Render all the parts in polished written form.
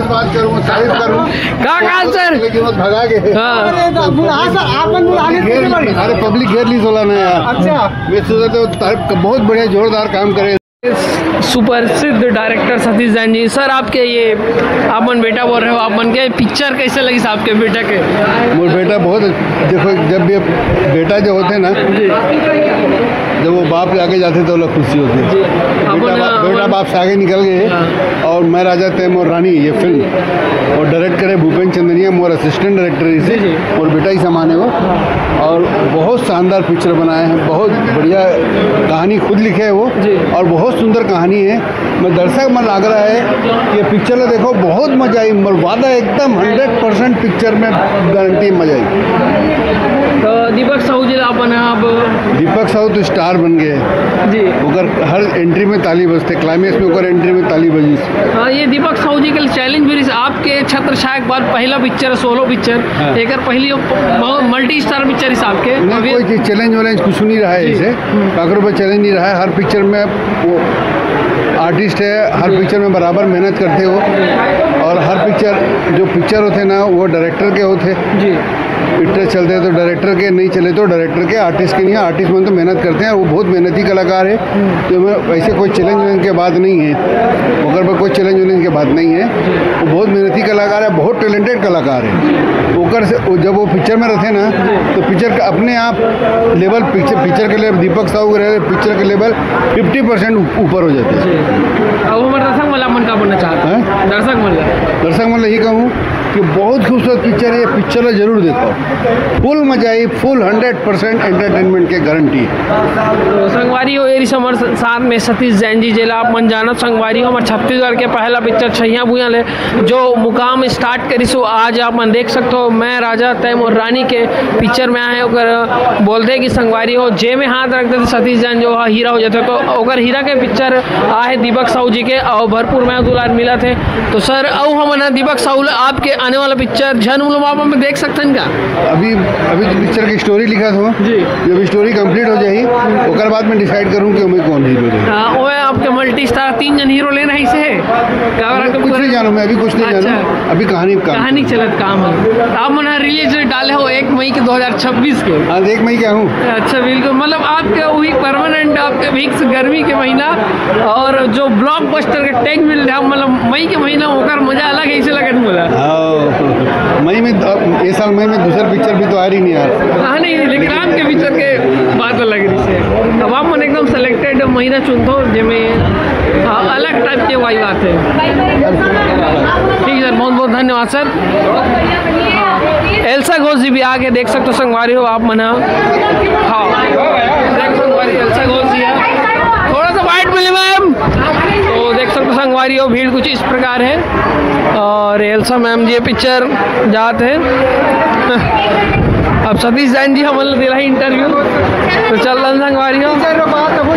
बात करूँ तारीफ करूँ कहाँ सर लेकिन वो भगा के अरे पब्लिक घेर ली सोला ना यार। अच्छा मैं सोचा तो तारीफ बहुत बढ़िया जोरदार काम करे। सुप्रसिद्ध डायरेक्टर सतीश जैन जी, सर आपके ये आपन बेटा बोल रहे हो, आपन के पिक्चर कैसे लगी साहब के बेटा के? मोर बेटा बहुत देखो, जब ये बेटा जो होते ना, जब वो बाप से आगे जाते तो लोग खुशी होती है। बेटा बाप से आगे निकल गए। और मैं राजा तैमूर रानी ये फिल्म और डायरेक्ट करे भूपेन चंद्रनिया, मोर असिस्टेंट डायरेक्टर इसे और बेटा ही समान है वो। और बहुत शानदार पिक्चर बनाए हैं, बहुत बढ़िया कहानी खुद लिखे है वो और बहुत सुंदर कहानी है। मैं दर्शक मन लग रहा है कि पिक्चर में देखो बहुत मजा आई, वादा एकदम 100% पिक्चर में गारंटी मजा आई। तो दीपक साहू जी अपन अब दीपक साहू तो स्टार बन गए जी, ओकर हर एंट्री में ताली बजते, क्लाइमेक्स में ओकर एंट्री में ताली बजी। हाँ ये दीपक साहू जी के चैलेंज भी आपके छत्र छाया के बाद पहला पिक्चर सोलो पिक्चर एक पहली मल्टी स्टार पिक्चर हिसाब के कोई चैलेंज वैलेंज कुछ नहीं रहा है, इसे काकरों पर चैलेंज नहीं रहा है। हर पिक्चर में वो आर्टिस्ट है, हर पिक्चर में बराबर मेहनत करते हो और हर पिक्चर जो पिक्चर होते ना वो डायरेक्टर के होते जी। पिक्चर चलते तो डायरेक्टर के, नहीं चले तो डायरेक्टर के, आर्टिस्ट के नहीं। आर्टिस्ट में तो मेहनत करते हैं, वो बहुत मेहनती कलाकार है। तो वैसे कोई चैलेंज वैलेंज के बाद नहीं है, ओकर पर कोई चैलेंज वैलेंज के बाद नहीं है। वो बहुत मेहनती कलाकार है, बहुत टैलेंटेड कलाकार है। ओकर से जब वो पिक्चर में रहते ना तो पिक्चर का अपने आप लेवल पिक्चर के लेवल दीपक साहू के पिक्चर के लेवल 50% ऊपर हो जाते हैं। अब हमारे दर्शक मला मन का बनना चाहता है, दर्शक मन यही कहूँ कि बहुत खूबसूरत पिक्चर है, ये पिक्चर जरूर देखो, फुल मजा आई, फुल 100% एंटरटेनमेंट के गारंटी है। तो संगवारी हो एरी समर साथ में सतीश जैन जी जेला आप मन जाना संगवारी हो हमारे छत्तीसगढ़ के पहला पिक्चर छैया भूया ले जो मुकाम स्टार्ट करी सो आज आप मन देख सकते हो। मैं राजा तैमूर रानी के पिक्चर में आए ओकर बोलते कि संगवारी हो जे में हाथ रखते थे सतीश जैन जो हीरा हो जाते, तो ओकर हीरा के पिक्चर आए दीपक साहू जी के और भरपूर में दुलार मिला थे। तो सर अब हम दीपक साहू आपके आने वाला पिक्चर झन उलमापा में देख सकते हैं क्या? अभी तो पिक्चर की स्टोरी लिखा था जी, जब स्टोरी कंप्लीट हो जाएगी ओकर बाद मैं डिसाइड करूँ कि मैं कौन हीरो है। हाँ वो आपके मल्टी स्टार 3 जन हीरो लेना ही से है कुछ नहीं जानूँ मैं, अभी कुछ नहीं जानूँ, अभी कहानी चलत काम है। आप मन रिलीज डाले हो 1 मई के 2026 के। हाँ 1 मई क्या हूँ। अच्छा बिल्कुल, मतलब आपके वही परमानेंट आपके विक्स गर्मी के महीना और जो ब्लॉकबस्टर के टैग मिल रहा मतलब मई के महीना होकर मजा अलग ऐसे लगे मुझे। मई में ये साल मई में दूसरा पिक्चर भी तो आ रही नहीं यार। हाँ नहीं, लेकिन आपके पिक्चर के बात अलग रही है। अब आप मन एकदम सेलेक्टेड महीना चुनते हो जिसमें अलग टाइप के वाई बात है। ठीक है सर, बहुत बहुत धन्यवाद सर। एल्सा घोष जी भी आके देख सकते हो संगवारी हो आप मना। हाँ संगवारी एल्सा घोष जी है, थोड़ा सा वाइट मिले मैम, तो देख सकते हो संगवारी हो भीड़ कुछ इस प्रकार है। और एल्सा मैम जी पिक्चर जाते हैं। अब सतीश जैन जी हमारे दिला इंटरव्यू तो चल रहा संगवारी हो।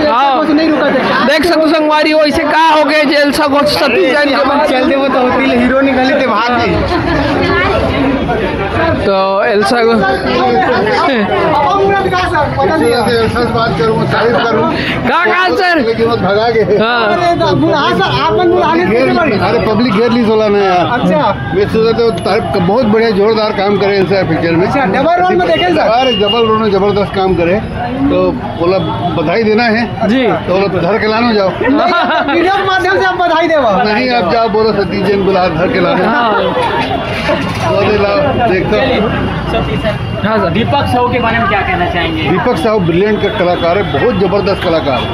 हाँ देख सकते संगवारी हो ऐसे का हो गए एल्सा घोष सतीश जैन के चल दे वो तो होती हीरो निकले थे भाग गई। तो एल्सा को बात करूँ तारीफ करूँ कहाँ सर लेकिन वो भगा के अरे पब्लिक घेर ली सोला ना यार। अच्छा मैं सोचा तो तारीफ बहुत बढ़िया जोरदार काम करे एल्सा पिक्चर में। डबल रोल में देखे सर, अरे डबल रोल में जबरदस्त काम करे तो बोला बधाई देना है जी, तो बोला घर के लाने जाओ। वीडियो के माध्यम से आप बधाई देवा नहीं, आप जाओ बोलो सतीश जैन बुला घर के लाने। देखो हाँ सर, दीपक साहू के बारे में क्या कहना चाहेंगे? दीपक साहू ब्रिलियंट का कलाकार है, बहुत जबरदस्त कलाकार है।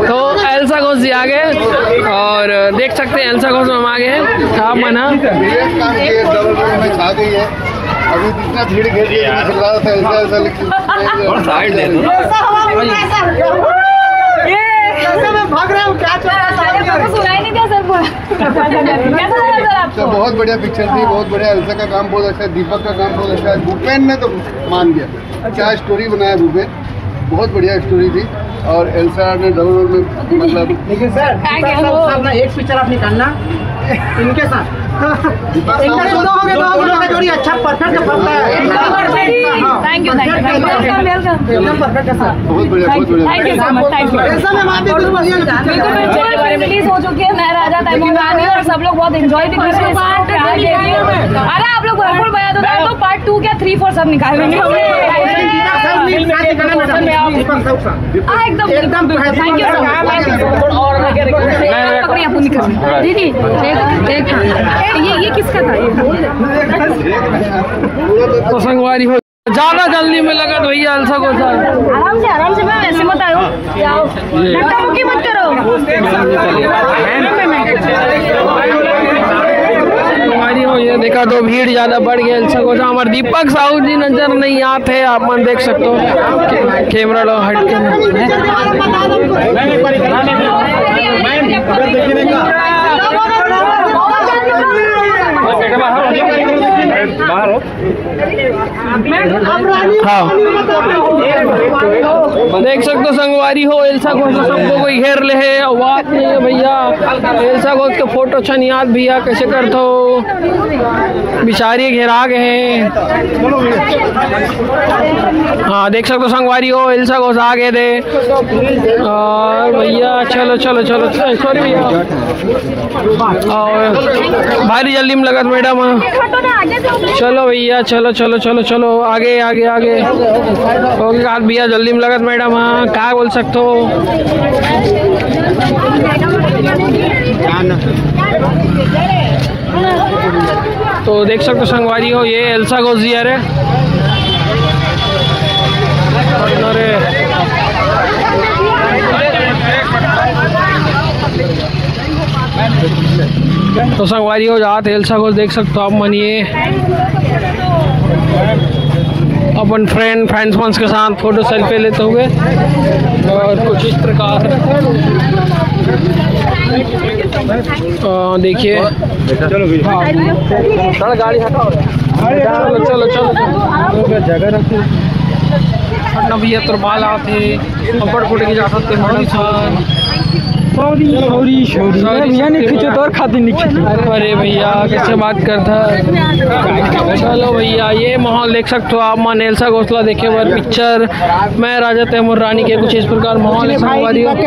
तो एल्सा घोष जी आगे और देख सकते हैं एल्सा घोष हम आगे हैं। आप मना डबल रोल में छा गई है, अभी इतना भीड़ घेर चल रहा था ऐसा साइड दे दो। भाग रहे हो क्या सुनाई नहीं दिया सर। बहुत बढ़िया पिक्चर थी, बहुत बढ़िया। एल्सा का काम बहुत अच्छा है, दीपक का काम बहुत अच्छा है। भूपेन ने तो मान गया, क्या स्टोरी बनाया भूपेन, बहुत बढ़िया स्टोरी थी। और एल्सा ने डबल रोल में मतलब। लेकिन सर एक पिक्चर आप निकालना इनके साथ दोनों का जोड़ी अच्छा परफेक्ट बनता है। थैंक यू वेलकम एकदम परफेक्ट है सर। बहुत बढ़िया बहुत बढ़िया thank you so much thank you ऐसा में बात है कुछ बढ़िया रिलीज हो चुकी है मैं राजा तैमूर रानी और सब लोग बहुत एंजॉय भी कर रहे हैं। अरे आप लोग भरपूर बया दो तो पार्ट 2 क्या 3 4 सब निकालेंगे एकदम एकदम थैंक यू सो मच दीदी ये किसका था तो संगवारी हो ज्यादा जल्दी में लगा तो भैया अलसा को आराम से मैं ऐसे मत आओ धक्का मुक्की मत करो संगवारी हो ये देखा तो भीड़ ज्यादा बढ़ गया अलसा को हमारे दीपक साहू जी नजर नहीं आते आप मन देख सकते हो कैमरा लो हट के हाँ देख सकते हो संगवारी हो एल्सा घोष सबको कोई घेर ले है बात नहीं है भैया एल्सा घोष के फोटो छन याद भैया कैसे करते हो बिचारी घेरा गए हाँ देख सकते हो संगवारी हो एल्सा घोष आ गए थे और भैया चलो चलो चलो सॉरी भैया और भारी जल्दी में लगा मैडम चलो भैया चलो चलो चलो चलो आगे आगे आगे ओके हाथ भैया जल्दी में लगत मैडम हाँ क्या बोल सकते हो तो देख सकते हो संगवारी हो ये एल्सा गोजियर है अरे तो संगवारी हो जात एल्सा को देख सकते हो आप मानिए अपन फ्रेंड्स के साथ फोटो सेल्फी लेते हुए और कुछ इस प्रकार देखिए चलो गाड़ी हटाओ चलो चलो जगह रखो हटना भैया तो बाल आते पकड़ फुट के जा सकते मैडम साहब भैया नहीं खींचो तो और खाते नहीं खींचो अरे भैया कैसे बात करता चलो भैया ये माहौल देख सकते हो आप मां एल्सा घोषला देखे बार पिक्चर मैं राजा तैमूर रानी के कुछ इस प्रकार माहौल के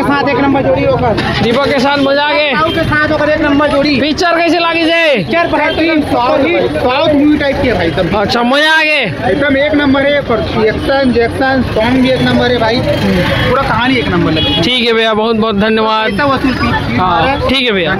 साथ एक नंबर जोड़ी होकर दीपक के साथ मजा आ गए के साथ होकर एक नंबर जोड़ी पिक्चर कैसे लगी से पिक्चर साउथ मूवी टाइप की है भाई एकदम अच्छा मजा आ गए एकदम एक नंबर है एक्शन जैक्शन सॉन्ग भी एक नंबर है भाई पूरा कहानी एक नंबर लगी ठीक है भैया बहुत बहुत धन्यवाद वसूल हाँ ठीक है भैया